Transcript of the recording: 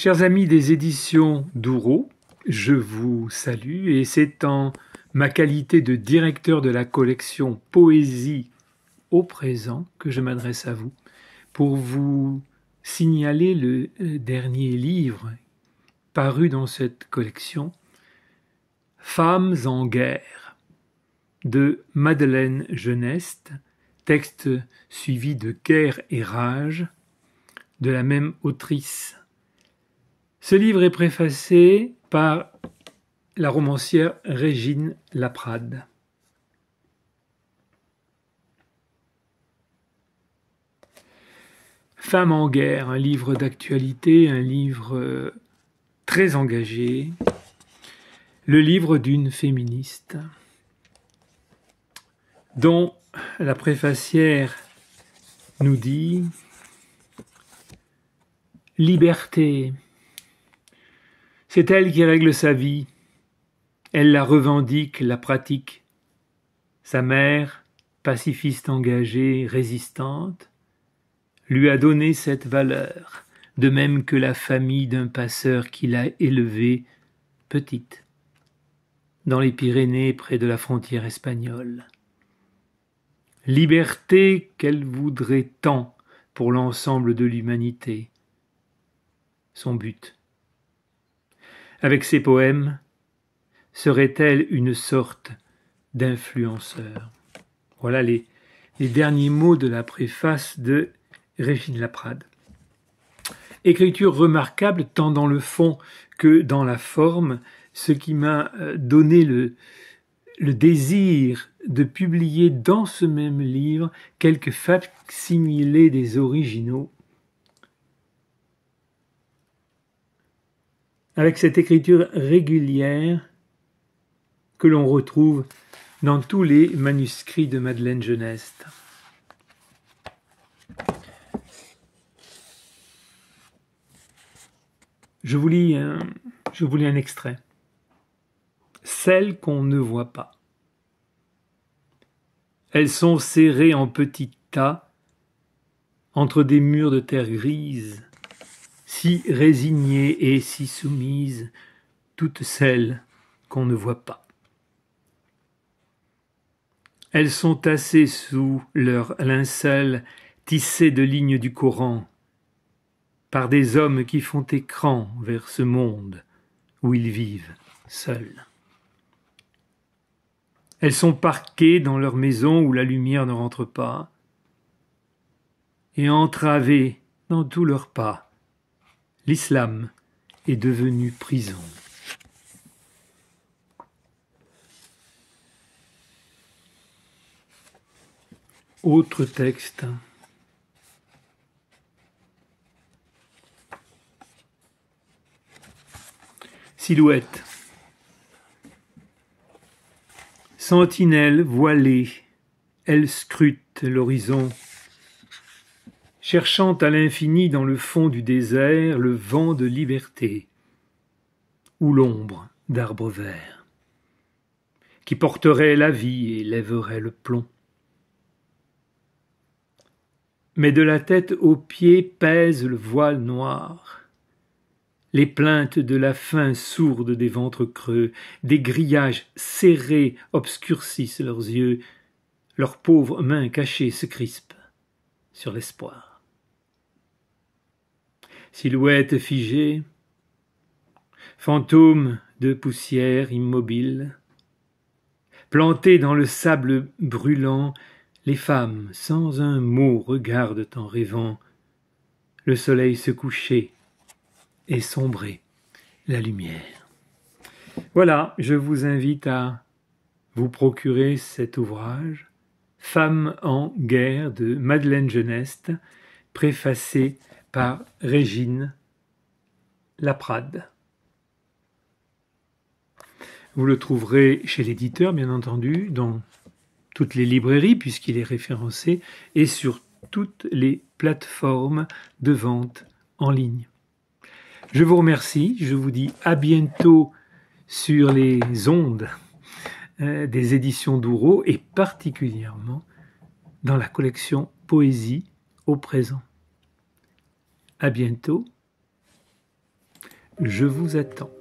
Chers amis des éditions Dourreau, je vous salue et c'est en ma qualité de directeur de la collection Poésie au présent que je m'adresse à vous pour vous signaler le dernier livre paru dans cette collection, Femmes en guerre, de Madeleine Geneste, texte suivi de Guerre et rage, de la même autrice. Ce livre est préfacé par la romancière Régine Laprade. Femmes en guerre, un livre d'actualité, un livre très engagé, le livre d'une féministe, dont la préfacière nous dit « Liberté ». C'est elle qui règle sa vie, elle la revendique, la pratique. Sa mère, pacifiste engagée, résistante, lui a donné cette valeur, de même que la famille d'un passeur qui l'a élevée petite, dans les Pyrénées près de la frontière espagnole. Liberté qu'elle voudrait tant pour l'ensemble de l'humanité. Son but. Avec ses poèmes, serait-elle une sorte d'influenceur? Voilà les derniers mots de la préface de Régine Laprade. Écriture remarquable tant dans le fond que dans la forme, ce qui m'a donné le désir de publier dans ce même livre quelques fac-similés des originaux. Avec cette écriture régulière que l'on retrouve dans tous les manuscrits de Madeleine Geneste. Je vous lis un extrait. Celles qu'on ne voit pas. Elles sont serrées en petits tas entre des murs de terre grise, si résignées et si soumises, toutes celles qu'on ne voit pas. Elles sont tassées sous leurs lincelles tissés de lignes du Coran, par des hommes qui font écran vers ce monde où ils vivent seuls. Elles sont parquées dans leur maison où la lumière ne rentre pas, et entravées dans tous leurs pas. L'islam est devenu prison. Autre texte. Silhouette. Sentinelle voilée, elle scrute l'horizon, cherchant à l'infini dans le fond du désert le vent de liberté, ou l'ombre d'arbres verts, qui porterait la vie et lèverait le plomb. Mais de la tête aux pieds pèse le voile noir, les plaintes de la faim sourde des ventres creux, des grillages serrés obscurcissent leurs yeux, leurs pauvres mains cachées se crispent sur l'espoir. Silhouette figée, fantôme de poussière immobile, plantées dans le sable brûlant, les femmes sans un mot regardent en rêvant le soleil se coucher et sombrer la lumière. Voilà, je vous invite à vous procurer cet ouvrage, Femmes en guerre de Madeleine Geneste, préfacé par Régine Laprade. Vous le trouverez chez l'éditeur, bien entendu, dans toutes les librairies, puisqu'il est référencé, et sur toutes les plateformes de vente en ligne. Je vous remercie, je vous dis à bientôt sur les ondes des éditions Dourreau et particulièrement dans la collection Poésie au présent. À bientôt Je vous attends.